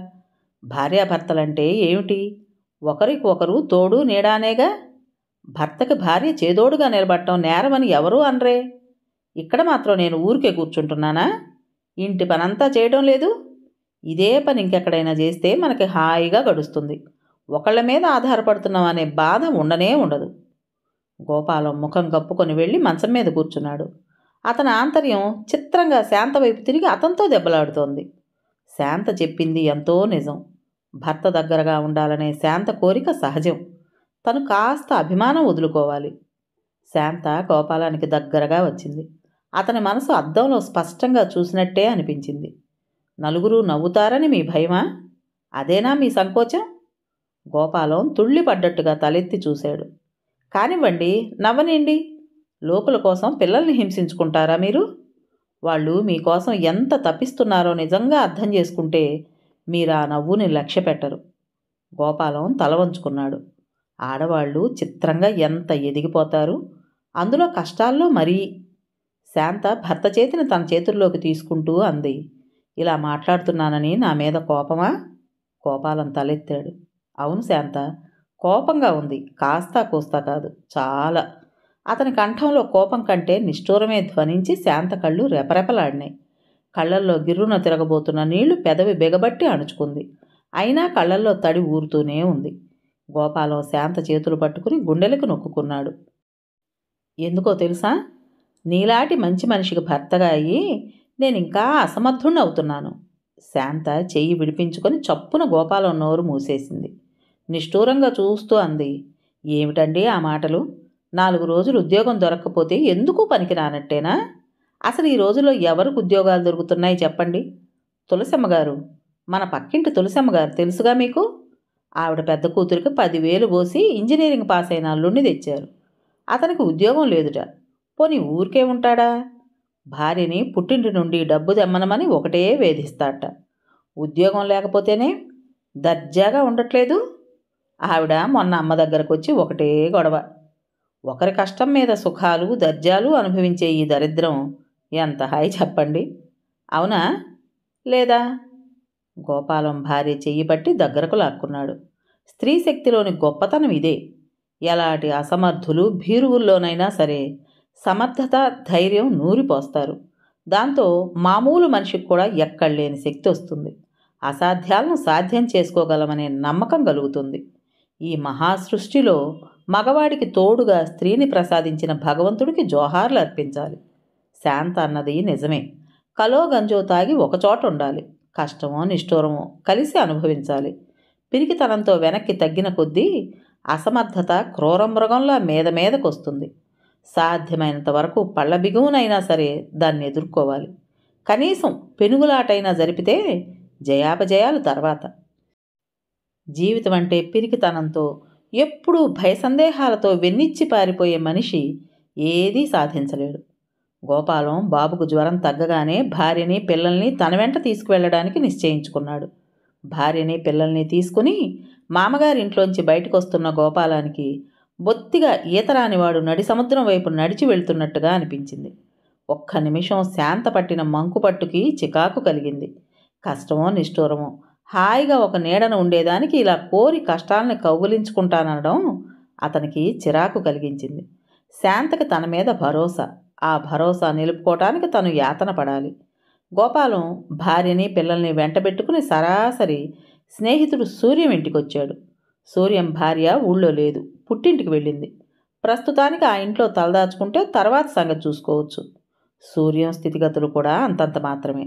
భార్యాభర్తలంటే ఏమిటి? ఒకరికి ఒకరు తోడు నీడానేగా. భర్తకి భార్య చేదోడుగా నిలబడటం నేరమని ఎవరూ అనరే. ఇక్కడ మాత్రం నేను ఊరికే కూర్చుంటున్నానా? ఇంటి పనంతా చేయడం లేదు? ఇదే పని ఇంకెక్కడైనా చేస్తే మనకి హాయిగా గడుస్తుంది. ఒకళ్ళ మీద ఆధారపడుతున్నాం అనే బాధ ఉండనే ఉండదు. గోపాలం ముఖం కప్పుకొని వెళ్ళి మంచం మీద కూర్చున్నాడు. అతని ఆంతర్యం చిత్రంగా శాంత వైపు తిరిగి అతనితో దెబ్బలాడుతోంది. శాంత చెప్పింది ఎంతో నిజం. భర్త దగ్గరగా ఉండాలనే శాంత కోరిక సహజం. తను కాస్త అభిమానం వదులుకోవాలి. శాంత గోపాలానికి దగ్గరగా వచ్చింది. అతని మనసు అద్దంలో స్పష్టంగా చూసినట్టే అనిపించింది. నలుగురు నవ్వుతారని మీ భయమా? అదేనా మీ సంకోచం? గోపాలం తుళ్ళిపడ్డట్టుగా తలెత్తి చూశాడు. కానివ్వండి, నవ్వనిండి. లోకుల కోసం పిల్లల్ని హింసించుకుంటారా మీరు? వాళ్ళు మీకోసం ఎంత తప్పిస్తున్నారో నిజంగా అర్థం చేసుకుంటే మీరు ఆ నవ్వుని లక్ష్య పెట్టరు. గోపాలం తల వంచుకున్నాడు. ఆడవాళ్ళు చిత్రంగా ఎంత ఎదిగిపోతారు, అందులో కష్టాల్లో మరీ. శాంత భర్త చేతిని తన చేతుల్లోకి తీసుకుంటూ అంది, ఇలా మాట్లాడుతున్నానని నా మీద కోపమా? గోపాలం తలెత్తాడు. అవును శాంత, కోపంగా ఉంది. కాస్తా కూస్తా కాదు, చాలా. అతని కంఠంలో కోపం కంటే నిష్ఠూరమే ధ్వనించి శాంత కళ్ళు రెపరెపలాడినాయి. కళ్ళల్లో గిర్రున తిరగబోతున్న నీళ్లు పెదవి బిగబట్టి అణుచుకుంది. అయినా కళ్ళల్లో తడి ఊరుతూనే ఉంది. గోపాలం శాంత చేతులు పట్టుకుని గుండెలకు నొక్కుకున్నాడు. ఎందుకో తెలుసా? నీలాంటి మంచి మనిషికి భర్తగా అయ్యి నేనింకా అసమర్థుణ్ణి అవుతున్నాను. శాంత చెయ్యి విడిపించుకొని చప్పున గోపాలం నోరు మూసేసింది. నిష్ఠూరంగా చూస్తూ అంది, ఏమిటండి ఆ మాటలు? 4 రోజులు ఉద్యోగం దొరక్కపోతే ఎందుకు పనికిరానట్టేనా? అసలు ఈ రోజుల్లో ఎవరికి ఉద్యోగాలు దొరుకుతున్నాయి చెప్పండి? తులసమ్మగారు, మన పక్కింటి తులసమ్మగారు తెలుసుగా మీకు? ఆవిడ పెద్ద కూతురికి 10,000 పోసి ఇంజనీరింగ్ పాస్ అయిన అల్లుడిని తెచ్చారు. అతనికి ఉద్యోగం లేదుట. పోనీ ఊరికే ఉంటాడా? భార్యని పుట్టింటి నుండి డబ్బు తెమ్మనమని ఒకటే వేధిస్తాడట. ఉద్యోగం లేకపోతేనే దర్జాగా ఉండట్లేదు. ఆవిడ మొన్న అమ్మ దగ్గరకు వచ్చి ఒకటే గొడవ. ఒకరి కష్టం మీద సుఖాలు దర్జాలు అనుభవించే ఈ దరిద్రం ఎంత హాయి చెప్పండి. అవునా లేదా? గోపాలం భార్య చెయ్యి పట్టి దగ్గరకు లాక్కున్నాడు. స్త్రీ శక్తిలోని గొప్పతనం ఇదే. ఎలాంటి అసమర్థులు భీరువుల్లోనైనా సరే సమర్థత, ధైర్యం నూరిపోస్తారు. దాంతో మామూలు మనిషికి కూడా ఎక్కడలేని శక్తి వస్తుంది. అసాధ్యాలను సాధ్యం చేసుకోగలమనే నమ్మకం కలుగుతుంది. ఈ మహాసృష్టిలో మగవాడికి తోడుగా స్త్రీని ప్రసాదించిన భగవంతుడికి జోహార్లు అర్పించాలి. శాంత అన్నది నిజమే. కలో గంజో తాగి ఒకచోట ఉండాలి. కష్టమో నిష్ఠూరమో కలిసి అనుభవించాలి. పిరికితనంతో వెనక్కి తగ్గిన కొద్దీ అసమర్థత క్రూర మృగంలా మీదకొస్తుంది. సాధ్యమైనంత వరకు పళ్ళ బిగువునైనా సరే దాన్ని ఎదుర్కోవాలి. కనీసం పెనుగులాటైనా జరిపితే జయాపజయాలు తర్వాత. జీవితం అంటే పిరికితనంతో, ఎప్పుడూ భయసందేహాలతో వెన్నిచ్చి పారిపోయే మనిషి ఏదీ సాధించలేడు. గోపాలం బాబుకు జ్వరం తగ్గగానే భార్యని, పిల్లల్ని తన వెంట తీసుకువెళ్ళడానికి నిశ్చయించుకున్నాడు. భార్యని, పిల్లల్ని తీసుకుని మామగారింట్లోంచి బయటకొస్తున్న గోపాలానికి బొత్తిగా ఈతరానివాడు నడి సముద్రం వైపు నడిచి వెళ్తున్నట్టుగా అనిపించింది. ఒక్క నిమిషం శాంత పట్టిన మంకుపట్టుకి చికాకు కలిగింది. కష్టమో నిష్ఠూరమో హాయిగా ఒక నీడన ఉండేదానికి ఇలా కోరి కష్టాలని కౌగులించుకుంటానడం అతనికి చిరాకు కలిగించింది. శాంతకి తన మీద భరోసా. ఆ భరోసా నిలుపుకోవటానికి తను యాతన పడాలి. గోపాలం భార్యని, పిల్లల్ని వెంటబెట్టుకుని సరాసరి స్నేహితుడు సూర్యం ఇంటికొచ్చాడు. సూర్యం భార్య ఊళ్ళో లేదు, పుట్టింటికి వెళ్ళింది. ప్రస్తుతానికి ఆ ఇంట్లో తలదాచుకుంటే తర్వాత సంగతి చూసుకోవచ్చు. సూర్యం స్థితిగతులు కూడా అంతంత మాత్రమే.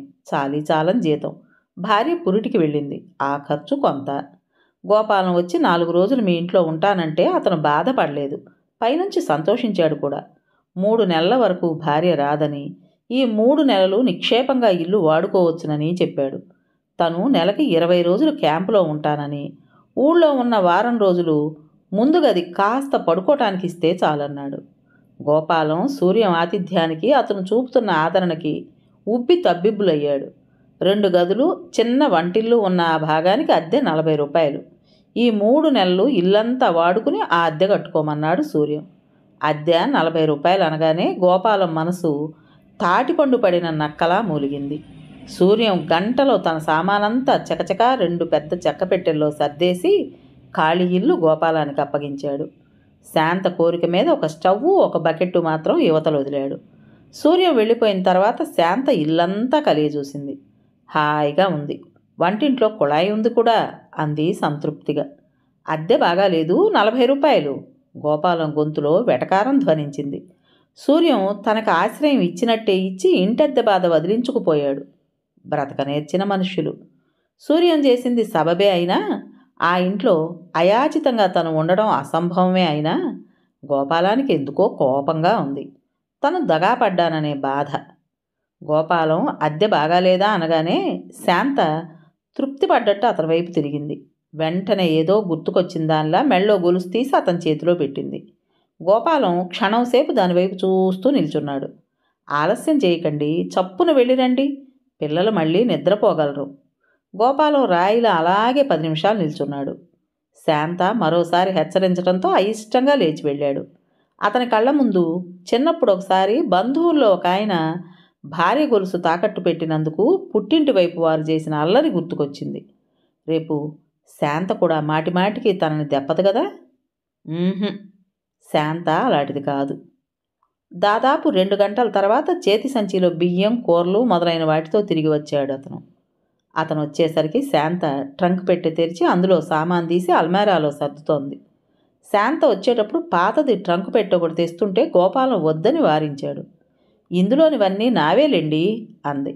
చాలని జీతం. భార్య పురిటికి వెళ్ళింది. ఆ ఖర్చు కొంత. గోపాలం వచ్చి 4 రోజులు మీ ఇంట్లో ఉంటానంటే అతను బాధపడలేదు, పైనుంచి సంతోషించాడు కూడా. 3 నెలల వరకు భార్య రాదని, ఈ 3 నెలలు నిక్షేపంగా ఇల్లు వాడుకోవచ్చునని చెప్పాడు. తను నెలకి 20 రోజులు క్యాంపులో ఉంటానని, ఊళ్ళో ఉన్న వారం రోజులు ముందు గది కాస్త పడుకోవటానికి ఇస్తే చాలన్నాడు. గోపాలం సూర్యం ఆతిథ్యానికి, అతను చూపుతున్న ఆదరణకి ఉబ్బి తబ్బిబ్బులయ్యాడు. 2 గదులు, చిన్న వంటిల్లు ఉన్న ఆ భాగానికి అద్దె 40 రూపాయలు. ఈ 3 నెలలు ఇల్లంతా వాడుకుని ఆ అద్దె కట్టుకోమన్నాడు సూర్యం. అద్దె 40 రూపాయలు అనగానే గోపాలం మనసు తాటిపండు పడిన నక్కలా మూలిగింది. సూర్యం గంటలో తన సామానంతా చకచకా 2 పెద్ద చెక్క పెట్టెల్లో సర్దేసి ఖాళీ ఇల్లు గోపాలానికి అప్పగించాడు. శాంత కోరిక మీద ఒక స్టవ్వు, ఒక బకెట్టు మాత్రం యువతలు వదిలాడు. సూర్యం వెళ్ళిపోయిన తర్వాత శాంత ఇల్లంతా కలియజూసింది. హాయిగా ఉంది. వంటింట్లో కుళాయి ఉంది కూడా అంది సంతృప్తిగా. అద్దె బాగాలేదు, 40 రూపాయలు. గోపాలం గొంతులో వెటకారం ధ్వనించింది. సూర్యం తనకు ఆశ్రయం ఇచ్చినట్టే ఇచ్చి ఇంటద్దె బాధ వదిలించుకుపోయాడు. బ్రతక నేర్చిన మనుష్యులు. సూర్యం చేసింది సబబే అయినా, ఆ ఇంట్లో అయాచితంగా తను ఉండడం అసంభవమే అయినా గోపాలానికి ఎందుకో కోపంగా ఉంది. తను దగాపడ్డాననే బాధ. గోపాలం అద్దె బాగాలేదా అనగానే శాంత తృప్తి పడ్డట్టు అతని వైపు తిరిగింది. వెంటనే ఏదో గుర్తుకొచ్చిన దానిలా మెళ్ళో గొలుసు తీసి అతని చేతిలో పెట్టింది. గోపాలం క్షణంసేపు దానివైపు చూస్తూ నిల్చున్నాడు. ఆలస్యం చేయకండి, చప్పున వెళ్ళిరండి, పిల్లలు మళ్ళీ నిద్రపోగలరు. గోపాలం రాయిలా అలాగే 10 నిమిషాలు నిల్చున్నాడు. శాంత మరోసారి హెచ్చరించడంతో అయిష్టంగా లేచి వెళ్ళాడు. అతని కళ్ళ ముందు చిన్నప్పుడు ఒకసారి బంధువుల్లో ఒక ఆయన భార్య గొలుసు తాకట్టు పెట్టినందుకు పుట్టింటి వైపు వారు చేసిన అల్లరి గుర్తుకొచ్చింది. రేపు శాంత కూడా మాటిమాటికి తనని దెప్పదు కదా. శాంత అలాంటిది కాదు. దాదాపు 2 గంటల తర్వాత చేతి సంచిలో బియ్యం, కూరలు మొదలైన వాటితో తిరిగి వచ్చాడు అతను వచ్చేసరికి శాంత ట్రంక్ పెట్టి తెరిచి అందులో సామాన్ తీసి అల్మారాలో సర్దుతోంది. శాంత వచ్చేటప్పుడు పాతది ట్రంక్ పెట్టి ఒకటి తెస్తుంటే గోపాలం వద్దని వారించాడు. ఇందులోనివన్నీ నావేలేండి అంది.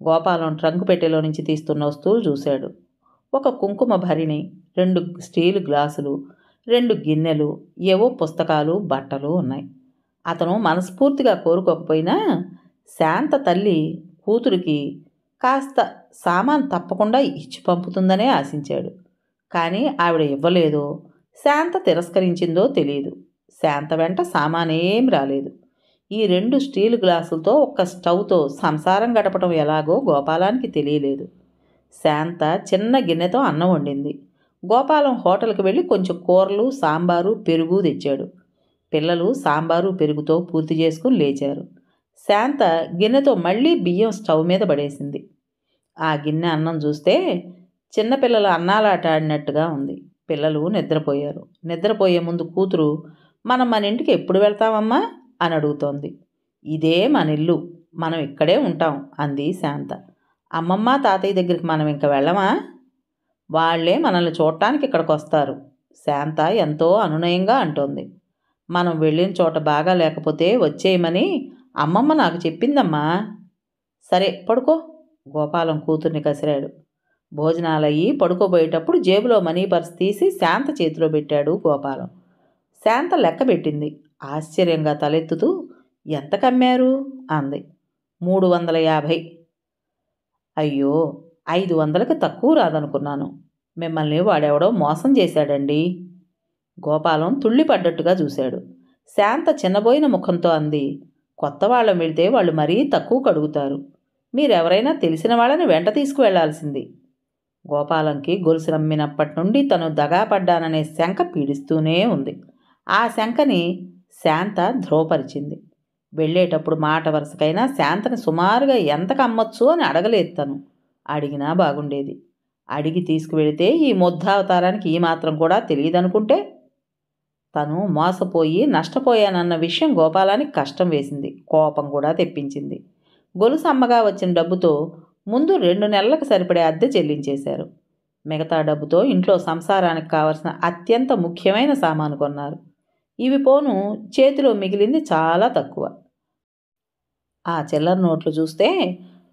గోపాలం ట్రంక్ పెట్టెలో నుంచి తీస్తున్న వస్తువులు చూశాడు. ఒక కుంకుమ భరిణి, 2 స్టీలు గ్లాసులు, 2 గిన్నెలు, ఏవో పుస్తకాలు, బట్టలు ఉన్నాయి. అతను మనస్ఫూర్తిగా కోరుకోకపోయినా శాంత తల్లి కూతురికి కాస్త సామాన్ తప్పకుండా ఇచ్చి పంపుతుందనే ఆశించాడు. కానీ ఆవిడ ఇవ్వలేదో, శాంత తిరస్కరించిందో తెలియదు. శాంత వెంట సామానేం రాలేదు. ఈ 2 స్టీలు గ్లాసులతో ఒక్క స్టవ్తో సంసారం గడపడం ఎలాగో గోపాలానికి తెలియలేదు. శాంత చిన్న గిన్నెతో అన్నం వండింది. గోపాలం హోటల్కి వెళ్ళి కొంచెం కూరలు, సాంబారు, పెరుగు తెచ్చాడు. పిల్లలు సాంబారు, పెరుగుతో పూర్తి చేసుకుని లేచారు. శాంత గిన్నెతో మళ్ళీ బియ్యం స్టవ్ మీద పడేసింది. ఆ గిన్నె అన్నం చూస్తే చిన్నపిల్లలు అన్నాలాట ఆడినట్టుగా ఉంది. పిల్లలు నిద్రపోయారు. నిద్రపోయే ముందు కూతురు, మనం మన ఇంటికి ఎప్పుడు వెళ్తామమ్మా అని అడుగుతోంది. ఇదే మన ఇల్లు, మనం ఇక్కడే ఉంటాం అంది శాంత. అమ్మమ్మ తాతయ్య దగ్గరికి మనం ఇంక వెళ్ళమా? వాళ్లే మనల్ని చూడటానికి ఇక్కడికి వస్తారు శాంత ఎంతో అనునయంగా అంటోంది. మనం వెళ్ళిన చోట బాగా లేకపోతే వచ్చేయమని అమ్మమ్మ నాకు చెప్పిందమ్మా. సరే పడుకో, గోపాలం కూతుర్ని కసిరాడు. భోజనాలయ్యి పడుకోబోయేటప్పుడు జేబులో మనీ పర్స్ తీసి శాంత చేతిలో పెట్టాడు గోపాలం. శాంత లెక్క పెట్టింది. ఆశ్చర్యంగా తలెత్తుతూ, ఎంత కమ్మారు అంది. 350. అయ్యో, 500కి తక్కువ రాదనుకున్నాను. మిమ్మల్ని వాడెవడో మోసం చేశాడండి. గోపాలం తుళ్ళిపడ్డట్టుగా చూశాడు. శాంత చిన్నబోయిన ముఖంతో అంది, కొత్త వాళ్ళం వెళితే వాళ్ళు మరీ తక్కువ కడుగుతారు. మీరెవరైనా తెలిసిన వాళ్ళని వెంట తీసుకువెళ్లాల్సింది. గోపాలంకి గొలుసు నమ్మినప్పటి నుండి తను దగాపడ్డాననే శంక పీడిస్తూనే ఉంది. ఆ శంకని శాంత ధ్రువపరిచింది. వెళ్ళేటప్పుడు మాట వరుసకైనా శాంతని సుమారుగా ఎంతకు అమ్మొచ్చు అని అడగలేదు తను. అడిగినా బాగుండేది. అడిగి తీసుకువెళితే ఈ ముద్ధావతారానికి ఈ మాత్రం కూడా తెలియదనుకుంటే. తను మోసపోయి నష్టపోయానన్న విషయం గోపాలానికి కష్టం వేసింది, కోపం కూడా తెప్పించింది. గొలుసు అమ్మగా వచ్చిన డబ్బుతో ముందు 2 నెలలకు సరిపడే అద్దె చెల్లించేశారు. మిగతా డబ్బుతో ఇంట్లో సంసారానికి కావలసిన అత్యంత ముఖ్యమైన సామాను కొన్నారు. ఇవి పోను చేతిలో మిగిలింది చాలా తక్కువ. ఆ చిల్లర నోట్లు చూస్తే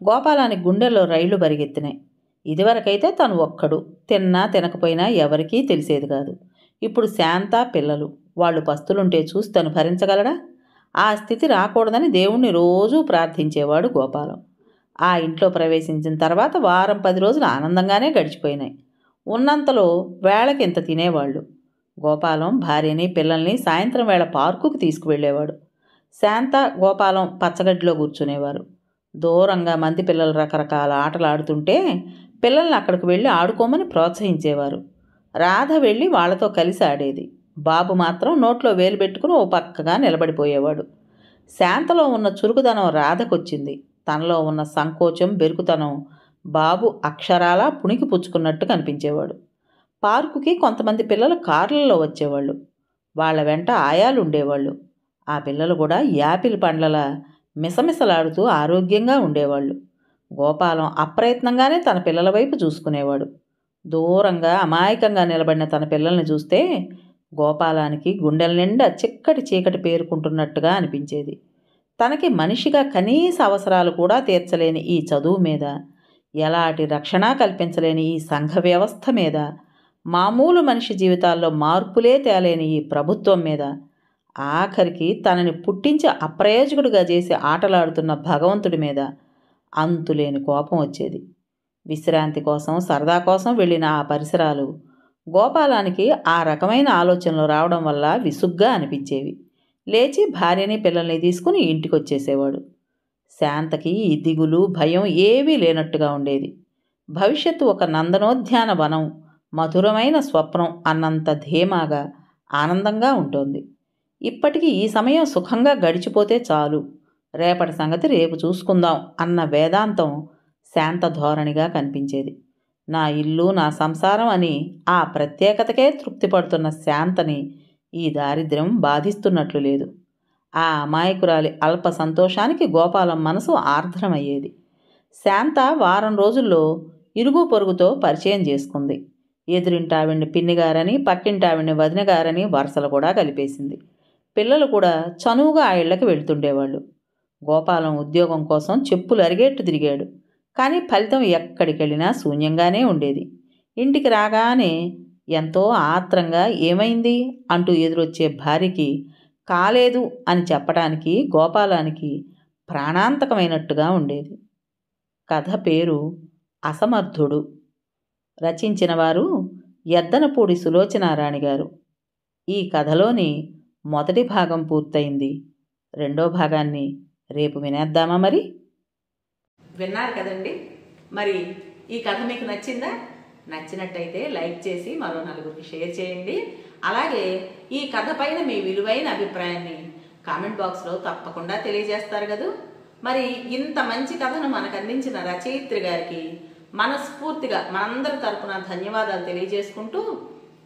గోపాలానికి గుండెల్లో రైళ్లు పరిగెత్తినాయి. ఇదివరకైతే తను ఒక్కడు, తిన్నా తినకపోయినా ఎవరికీ తెలిసేది కాదు. ఇప్పుడు శాంత, పిల్లలు, వాళ్ళు పస్తులుంటే చూసి తను భరించగలడా? ఆ స్థితి రాకూడదని దేవుణ్ణి రోజూ ప్రార్థించేవాడు గోపాలం. ఆ ఇంట్లో ప్రవేశించిన తర్వాత వారం 10 రోజులు ఆనందంగానే గడిచిపోయినాయి. ఉన్నంతలో వేళకి ఇంత తినేవాళ్ళు. గోపాలం భార్యని పిల్లల్ని సాయంత్రం వేళ పార్కుకు తీసుకువెళ్ళేవాడు. శాంత, గోపాలం పచ్చగడ్డిలో కూర్చునేవారు. దూరంగా మంది పిల్లలు రకరకాల ఆటలు ఆడుతుంటే పిల్లల్ని అక్కడికి వెళ్ళి ఆడుకోమని ప్రోత్సహించేవారు. రాధ వెళ్ళి వాళ్లతో కలిసి ఆడేది. బాబు మాత్రం నోట్లో వేలు పెట్టుకుని ఓ పక్కగా నిలబడిపోయేవాడు. శాంతలో ఉన్న చురుకుదనం రాధకొచ్చింది. తనలో ఉన్న సంకోచం, బెరుకుతనం బాబు అక్షరాలా పుణికి పుచ్చుకున్నట్టు కనిపించేవాడు. పార్కుకి కొంతమంది పిల్లలు కార్లలో వచ్చేవాళ్ళు. వాళ్ల వెంట ఆయాలు ఉండేవాళ్ళు. ఆ పిల్లలు కూడా యాపిల్ పండ్లలా మిసమిసలాడుతూ ఆరోగ్యంగా ఉండేవాళ్ళు. గోపాలం అప్రయత్నంగానే తన పిల్లల వైపు చూసుకునేవాడు. దూరంగా అమాయకంగా నిలబడిన తన పిల్లల్ని చూస్తే గోపాలానికి గుండెల నిండా చిక్కటి చీకటి పేరుకుంటున్నట్టుగా అనిపించేది. తనకి మనిషిగా కనీస అవసరాలు కూడా తీర్చలేని ఈ చదువు మీద, ఎలాంటి రక్షణ కల్పించలేని ఈ సంఘ వ్యవస్థ మీద, మామూలు మనిషి జీవితాల్లో మార్పులే తేలేని ఈ ప్రభుత్వం మీద, ఆఖరికి తనని పుట్టించి అప్రయోజకుడిగా చేసి ఆటలాడుతున్న భగవంతుడి మీద అంతులేని కోపం వచ్చేది. విశ్రాంతి కోసం, సరదా కోసం వెళ్ళిన ఆ పరిసరాలు గోపాలానికి ఆ రకమైన ఆలోచనలు రావడం వల్ల విసుగ్గా అనిపించేవి. లేచి భార్యని పిల్లల్ని తీసుకుని ఇంటికి వచ్చేసేవాడు. శాంతకి ఈ దిగులు, భయం ఏవీ లేనట్టుగా ఉండేది. భవిష్యత్తు ఒక నందనోద్యాన వనం, మధురమైన స్వప్నం అన్నంత ధీమాగా, ఆనందంగా ఉంటుంది. ఇప్పటికీ ఈ సమయం సుఖంగా గడిచిపోతే చాలు, రేపటి సంగతి రేపు చూసుకుందాం అన్న వేదాంతం శాంత ధోరణిగా కనిపించేది. నా ఇల్లు, నా సంసారం అని ఆ ప్రత్యేకతకే తృప్తి పడుతున్న శాంతని ఈ దారిద్ర్యం బాధిస్తున్నట్లు లేదు. ఆ అమాయకురాలి అల్ప సంతోషానికి గోపాలం మనసు ఆర్ద్రమయ్యేది. శాంత వారం రోజుల్లో ఇరుగు పొరుగుతో పరిచయం చేసుకుంది. ఎదురింటావిడ్ని పిన్నిగారని, పక్కింటావిడ్ని వదినగారని వరుసలు కూడా కలిపేసింది. పిల్లలు కూడా చనువుగా ఆ ఇళ్లకి వెళ్తుండేవాళ్ళు. గోపాలం ఉద్యోగం కోసం చెప్పులు అరిగేట్టు తిరిగాడు. కానీ ఫలితం ఎక్కడికెళ్ళినా శూన్యంగానే ఉండేది. ఇంటికి రాగానే ఎంతో ఆత్రంగా ఏమైంది అంటూ ఎదురొచ్చే భార్యకి కాలేదు అని చెప్పడానికి గోపాలానికి ప్రాణాంతకమైనట్టుగా ఉండేది. కథ పేరు అసమర్థుడు. రచించిన వారు ఎద్దనపూడి సులోచనారాణి గారు. ఈ కథలోని మొదటి భాగం పూర్తయింది. రెండో భాగాన్ని రేపు వినేద్దామా మరి? విన్నారు కదండి. మరి ఈ కథ మీకు నచ్చిందా? నచ్చినట్టయితే లైక్ చేసి మరో నలుగురికి షేర్ చేయండి. అలాగే ఈ కథ పైన మీ విలువైన అభిప్రాయాన్ని కామెంట్ బాక్స్లో తప్పకుండా తెలియజేస్తారు కదా. మరి ఇంత మంచి కథను మనకు అందించిన రచయిత్రి గారికి మనస్ఫూర్తిగా మనందరి తరపున ధన్యవాదాలు తెలియజేసుకుంటూ,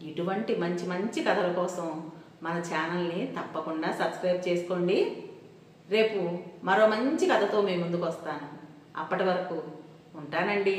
ఇటువంటి మంచి మంచి కథల కోసం మన ఛానల్ని తప్పకుండా సబ్స్క్రైబ్ చేసుకోండి. రేపు మరో మంచి కథతో మీ ముందుకు వస్తాను. అప్పటి వరకు ఉంటానండి.